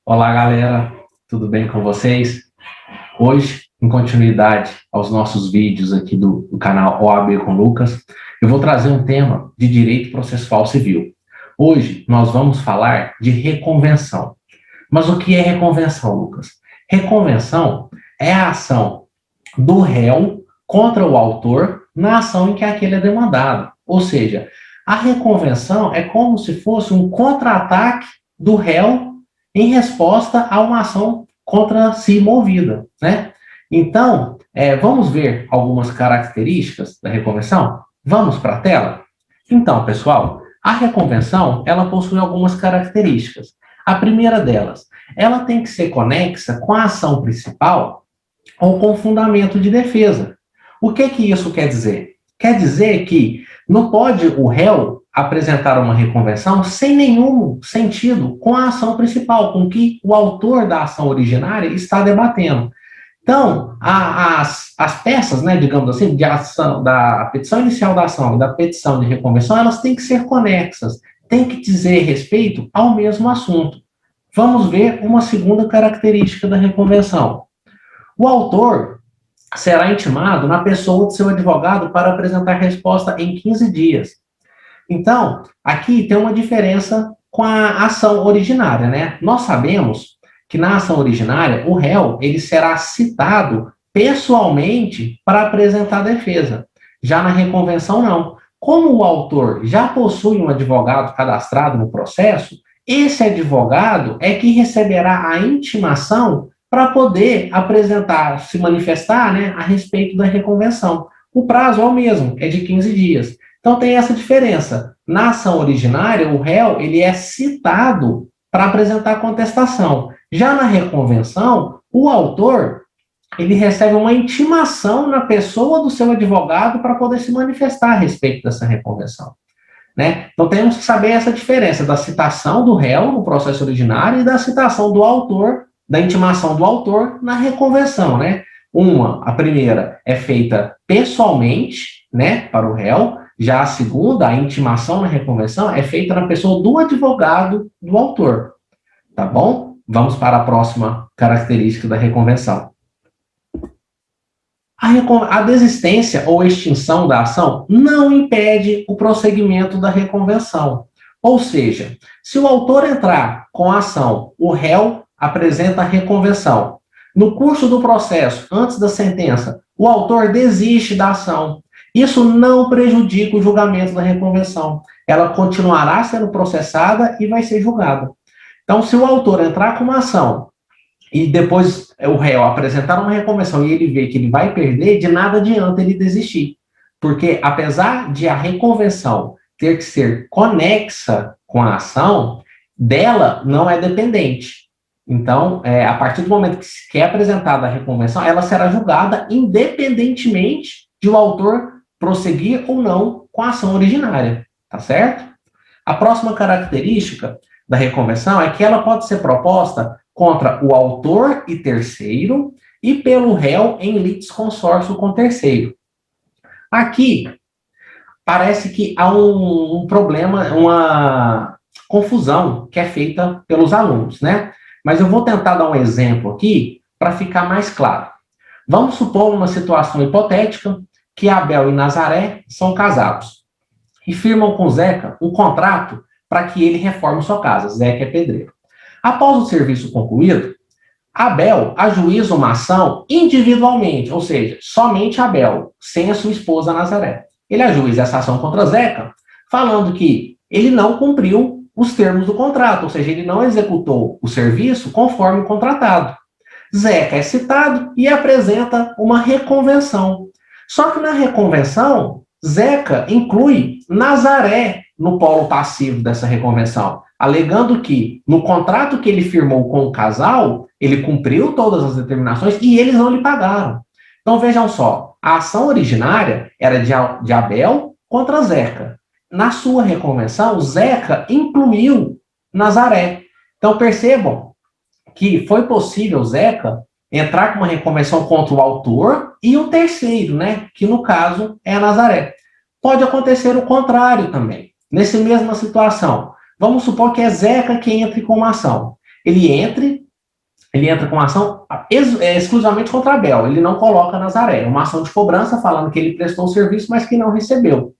Olá, galera, tudo bem com vocês? Hoje, em continuidade aos nossos vídeos aqui do canal OAB com Lucas, eu vou trazer um tema de direito processual civil. Hoje, nós vamos falar de reconvenção. Mas o que é reconvenção, Lucas? Reconvenção é a ação do réu contra o autor na ação em que aquele é demandado. Ou seja, a reconvenção é como se fosse um contra-ataque do réu em resposta a uma ação contra si movida, né? Então, vamos ver algumas características da reconvenção? Vamos para a tela? Então, pessoal, a reconvenção, ela possui algumas características. A primeira delas, ela tem que ser conexa com a ação principal ou com fundamento de defesa. O que isso quer dizer? Quer dizer que não pode o réu apresentar uma reconvenção sem nenhum sentido com a ação principal, com que o autor da ação originária está debatendo. Então, as peças, né, digamos assim, de ação, da petição inicial da ação e da petição de reconvenção, elas têm que ser conexas, têm que dizer respeito ao mesmo assunto. Vamos ver uma segunda característica da reconvenção. O autor será intimado na pessoa de seu advogado para apresentar resposta em 15 dias. Então, aqui tem uma diferença com a ação originária, né? Nós sabemos que na ação originária, o réu ele será citado pessoalmente para apresentar a defesa. Já na reconvenção, não. Como o autor já possui um advogado cadastrado no processo, esse advogado é que receberá a intimação para poder apresentar, se manifestar, né, a respeito da reconvenção. O prazo é o mesmo, é de 15 dias. Então tem essa diferença. Na ação originária, o réu ele é citado para apresentar a contestação. Já na reconvenção, o autor ele recebe uma intimação na pessoa do seu advogado para poder se manifestar a respeito dessa reconvenção. Né? Então temos que saber essa diferença da citação do réu no processo originário e da citação do autor, da intimação do autor na reconvenção, né? A primeira é feita pessoalmente, né, para o réu, já a segunda, a intimação na reconvenção, é feita na pessoa do advogado do autor, tá bom? Vamos para a próxima característica da reconvenção. A desistência ou extinção da ação não impede o prosseguimento da reconvenção. Ou seja, se o autor entrar com a ação, o réu apresenta a reconvenção. No curso do processo, antes da sentença, o autor desiste da ação. Isso não prejudica o julgamento da reconvenção. Ela continuará sendo processada e vai ser julgada. Então, se o autor entrar com uma ação e depois o réu apresentar uma reconvenção e ele vê que ele vai perder, de nada adianta ele desistir. Porque, apesar de a reconvenção ter que ser conexa com a ação, dela não é dependente. Então, a partir do momento que é apresentada a reconvenção, ela será julgada independentemente de o autor prosseguir ou não com a ação originária, tá certo? A próxima característica da reconvenção é que ela pode ser proposta contra o autor e terceiro e pelo réu em litisconsórcio com terceiro. Aqui, parece que há um problema, uma confusão que é feita pelos alunos, né? Mas eu vou tentar dar um exemplo aqui para ficar mais claro. Vamos supor uma situação hipotética que Abel e Nazaré são casados e firmam com Zeca um contrato para que ele reforme sua casa. Zeca é pedreiro. Após o serviço concluído, Abel ajuiza uma ação individualmente, ou seja, somente Abel, sem a sua esposa Nazaré. Ele ajuiza essa ação contra Zeca, falando que ele não cumpriu os termos do contrato, ou seja, ele não executou o serviço conforme o contratado. Zeca é citado e apresenta uma reconvenção. Só que na reconvenção, Zeca inclui Nazaré no polo passivo dessa reconvenção, alegando que no contrato que ele firmou com o casal, ele cumpriu todas as determinações e eles não lhe pagaram. Então vejam só, a ação originária era de Abel contra Zeca. Na sua reconvenção, Zeca incluiu Nazaré. Então percebam que foi possível Zeca entrar com uma reconvenção contra o autor e o terceiro, né, que no caso é a Nazaré. Pode acontecer o contrário também. Nessa mesma situação, vamos supor que é Zeca que entre com uma ação. ele entra com uma ação exclusivamente contra Abel, ele não coloca Nazaré, uma ação de cobrança falando que ele prestou o serviço, mas que não recebeu.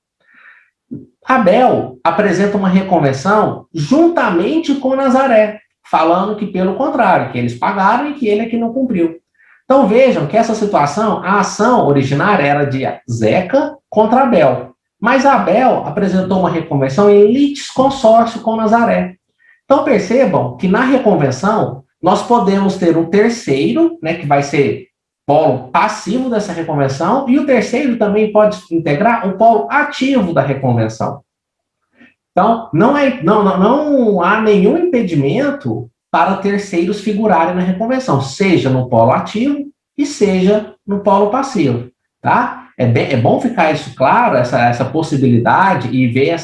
Abel apresenta uma reconvenção juntamente com Nazaré, falando que pelo contrário, que eles pagaram e que ele é que não cumpriu. Então vejam que essa situação, a ação originária era de Zeca contra Abel, mas Abel apresentou uma reconvenção em litisconsórcio com Nazaré. Então percebam que na reconvenção nós podemos ter um terceiro, né, que vai ser polo passivo dessa reconvenção, e o terceiro também pode integrar o polo ativo da reconvenção. Então, não há nenhum impedimento para terceiros figurarem na reconvenção, seja no polo ativo e seja no polo passivo, tá? É bom ficar isso claro, essa possibilidade, e ver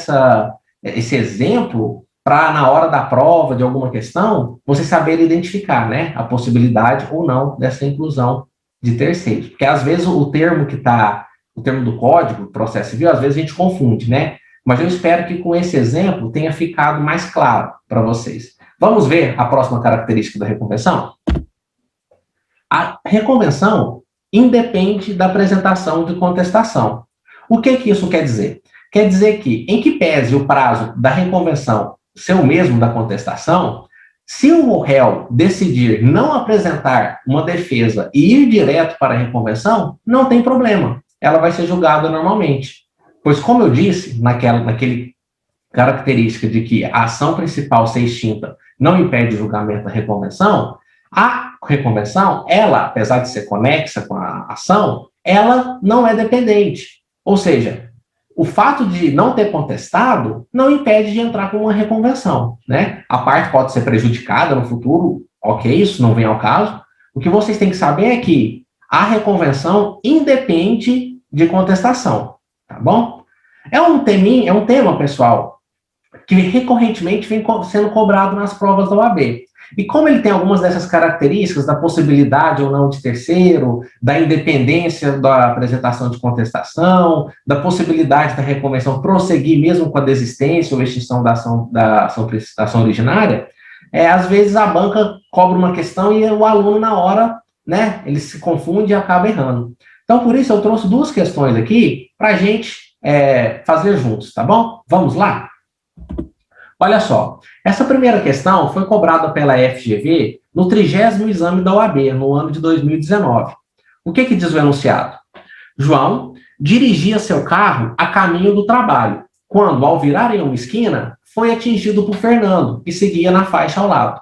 esse exemplo para, na hora da prova de alguma questão, você saber identificar, né, a possibilidade ou não dessa inclusão de terceiros. Porque, às vezes, o termo do Código, processo civil, às vezes a gente confunde, né? Mas eu espero que com esse exemplo tenha ficado mais claro para vocês. Vamos ver a próxima característica da reconvenção? A reconvenção independe da apresentação de contestação. O que isso quer dizer? Quer dizer que, em que pese o prazo da reconvenção ser o mesmo da contestação, se o réu decidir não apresentar uma defesa e ir direto para a reconvenção, não tem problema. Ela vai ser julgada normalmente. Pois, como eu disse, naquele característica de que a ação principal ser extinta não impede o julgamento da reconvenção, a reconvenção, ela, apesar de ser conexa com a ação, ela não é dependente. Ou seja, o fato de não ter contestado não impede de entrar com uma reconvenção, né? A parte pode ser prejudicada no futuro, ok, isso não vem ao caso. O que vocês têm que saber é que a reconvenção independe de contestação, tá bom? É um tema, pessoal, que recorrentemente vem sendo cobrado nas provas da OAB. E como ele tem algumas dessas características, da possibilidade ou não de terceiro, da independência da apresentação de contestação, da possibilidade da reconvenção prosseguir mesmo com a desistência ou extinção da ação originária, às vezes a banca cobra uma questão e o aluno, na hora, né, ele se confunde e acaba errando. Então, por isso, eu trouxe duas questões aqui para a gente fazer juntos, tá bom? Vamos lá? Olha só, essa primeira questão foi cobrada pela FGV no 30º exame da OAB, no ano de 2019. O que diz o enunciado? João dirigia seu carro a caminho do trabalho, quando, ao virar em uma esquina, foi atingido por Fernando, que seguia na faixa ao lado.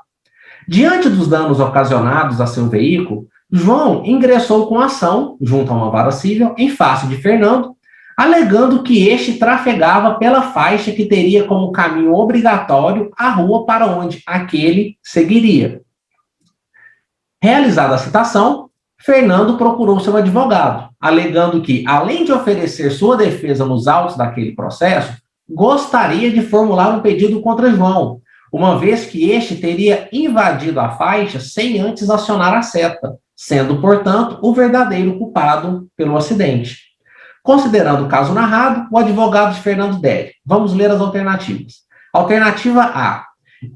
Diante dos danos ocasionados a seu veículo, João ingressou com ação, junto a uma vara civil, em face de Fernando, alegando que este trafegava pela faixa que teria como caminho obrigatório a rua para onde aquele seguiria. Realizada a citação, Fernando procurou seu advogado, alegando que, além de oferecer sua defesa nos autos daquele processo, gostaria de formular um pedido contra João, uma vez que este teria invadido a faixa sem antes acionar a seta, sendo, portanto, o verdadeiro culpado pelo acidente. Considerando o caso narrado, o advogado de Fernando deve. Vamos ler as alternativas. Alternativa A: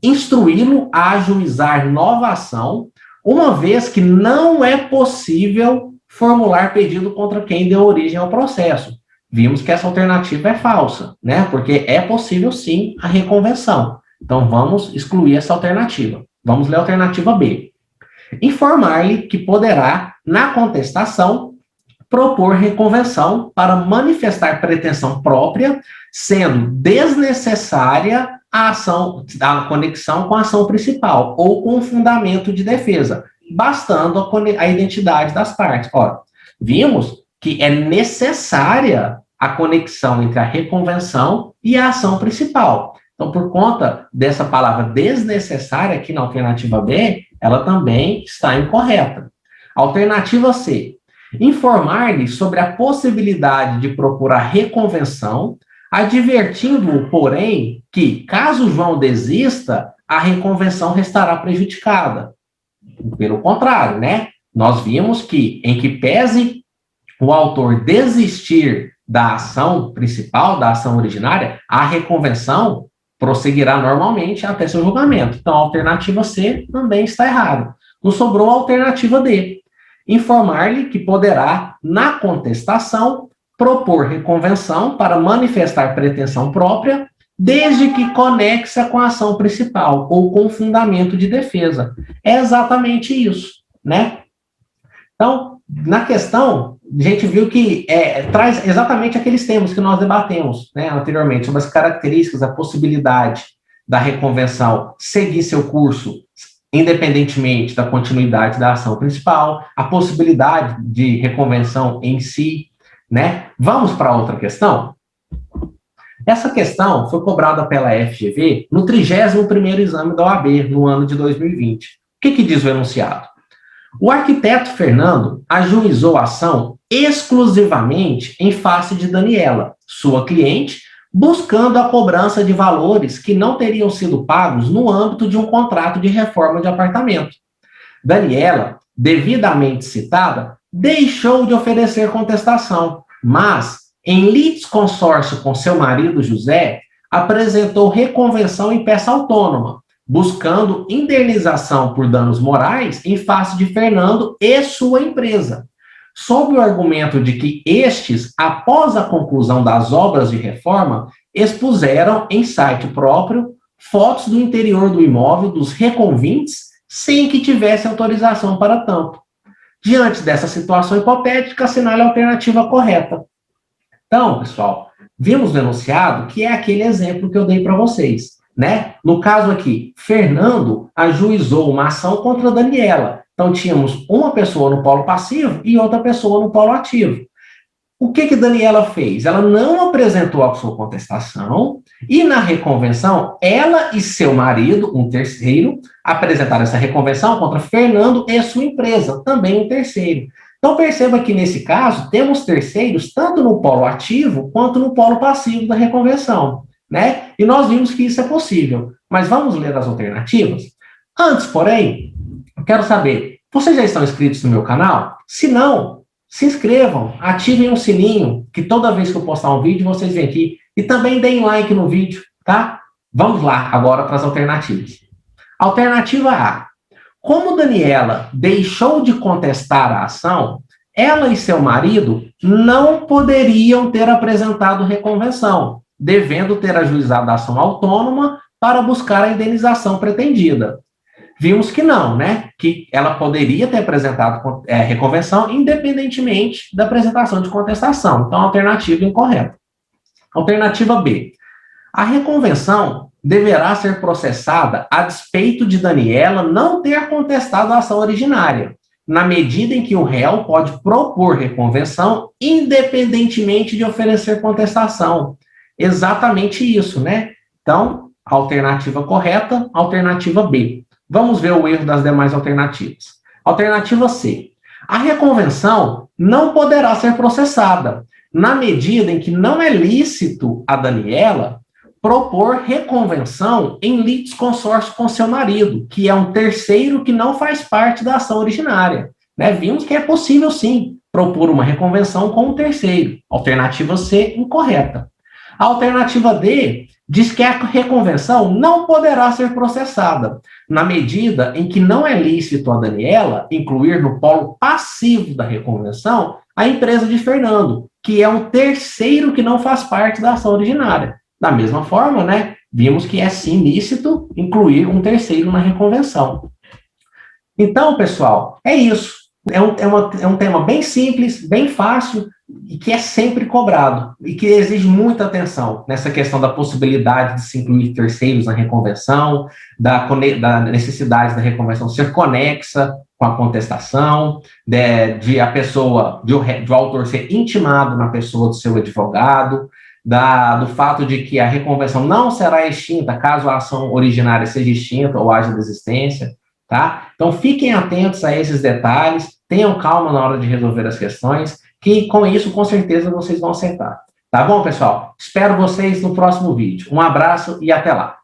instruí-lo a ajuizar nova ação, uma vez que não é possível formular pedido contra quem deu origem ao processo. Vimos que essa alternativa é falsa, né? Porque é possível, sim, a reconvenção. Então, vamos excluir essa alternativa. Vamos ler a alternativa B. Informar-lhe que poderá, na contestação, propor reconvenção para manifestar pretensão própria, sendo desnecessária a conexão com a ação principal ou com o fundamento de defesa, bastando a identidade das partes. Ora, vimos que é necessária a conexão entre a reconvenção e a ação principal. Então, por conta dessa palavra desnecessária aqui na alternativa B, ela também está incorreta. Alternativa C: informar-lhe sobre a possibilidade de procurar reconvenção, advertindo-o, porém, que, caso João desista, a reconvenção restará prejudicada. Pelo contrário, né? Nós vimos que, em que pese o autor desistir da ação principal, da ação originária, a reconvenção prosseguirá normalmente até seu julgamento. Então, a alternativa C também está errada. Nos sobrou a alternativa D. Informar-lhe que poderá, na contestação, propor reconvenção para manifestar pretensão própria, desde que conexa com a ação principal ou com fundamento de defesa. É exatamente isso, né? Então, na questão, a gente viu que traz exatamente aqueles temas que nós debatemos, né, anteriormente, sobre as características, a possibilidade da reconvenção seguir seu curso independentemente da continuidade da ação principal, a possibilidade de reconvenção em si, né? Vamos para outra questão? Essa questão foi cobrada pela FGV no 31º exame da OAB, no ano de 2020. O que diz o enunciado? O arquiteto Fernando ajuizou a ação exclusivamente em face de Daniela, sua cliente, buscando a cobrança de valores que não teriam sido pagos no âmbito de um contrato de reforma de apartamento. Daniela, devidamente citada, deixou de oferecer contestação, mas, em litisconsórcio com seu marido José, apresentou reconvenção em peça autônoma, buscando indenização por danos morais em face de Fernando e sua empresa, sob o argumento de que estes, após a conclusão das obras de reforma, expuseram em site próprio fotos do interior do imóvel dos reconvintes sem que tivesse autorização para tanto. Diante dessa situação hipotética, assinale a alternativa correta. Então, pessoal, vimos no enunciado que é aquele exemplo que eu dei para vocês, né? No caso aqui, Fernando ajuizou uma ação contra Daniela. Então, tínhamos uma pessoa no polo passivo e outra pessoa no polo ativo. O que Daniela fez? Ela não apresentou a sua contestação e, na reconvenção, ela e seu marido, um terceiro, apresentaram essa reconvenção contra Fernando e sua empresa, também um terceiro. Então, perceba que, nesse caso, temos terceiros tanto no polo ativo quanto no polo passivo da reconvenção, né? E nós vimos que isso é possível. Mas vamos ler as alternativas? Antes, porém, eu quero saber, vocês já estão inscritos no meu canal? Se não, se inscrevam, ativem o sininho, que toda vez que eu postar um vídeo, vocês vêm aqui. E também deem like no vídeo, tá? Vamos lá, agora para as alternativas. Alternativa A. Como Daniela deixou de contestar a ação, ela e seu marido não poderiam ter apresentado reconvenção, devendo ter ajuizado a ação autônoma para buscar a indenização pretendida. Vimos que não, né? Que ela poderia ter apresentado reconvenção independentemente da apresentação de contestação. Então, alternativa incorreta. Alternativa B. A reconvenção deverá ser processada a despeito de Daniela não ter contestado a ação originária, na medida em que o réu pode propor reconvenção independentemente de oferecer contestação. Exatamente isso, né? Então, alternativa correta, alternativa B. Vamos ver o erro das demais alternativas. Alternativa C. A reconvenção não poderá ser processada, na medida em que não é lícito a Daniela propor reconvenção em litisconsórcio com seu marido, que é um terceiro que não faz parte da ação originária. Né? Vimos que é possível, sim, propor uma reconvenção com um terceiro. Alternativa C, incorreta. A alternativa D diz que a reconvenção não poderá ser processada, na medida em que não é lícito a Daniela incluir no polo passivo da reconvenção a empresa de Fernando, que é um terceiro que não faz parte da ação originária. Da mesma forma, né, vimos que é sim lícito incluir um terceiro na reconvenção. Então, pessoal, é isso. É um tema bem simples, bem fácil, e que é sempre cobrado, e que exige muita atenção nessa questão da possibilidade de se incluir terceiros na reconvenção, da necessidade da reconvenção ser conexa com a contestação, de o autor ser intimado na pessoa do seu advogado, do fato de que a reconvenção não será extinta caso a ação originária seja extinta ou haja desistência, tá? Então, fiquem atentos a esses detalhes, tenham calma na hora de resolver as questões, que com isso, com certeza, vocês vão acertar. Tá bom, pessoal? Espero vocês no próximo vídeo. Um abraço e até lá.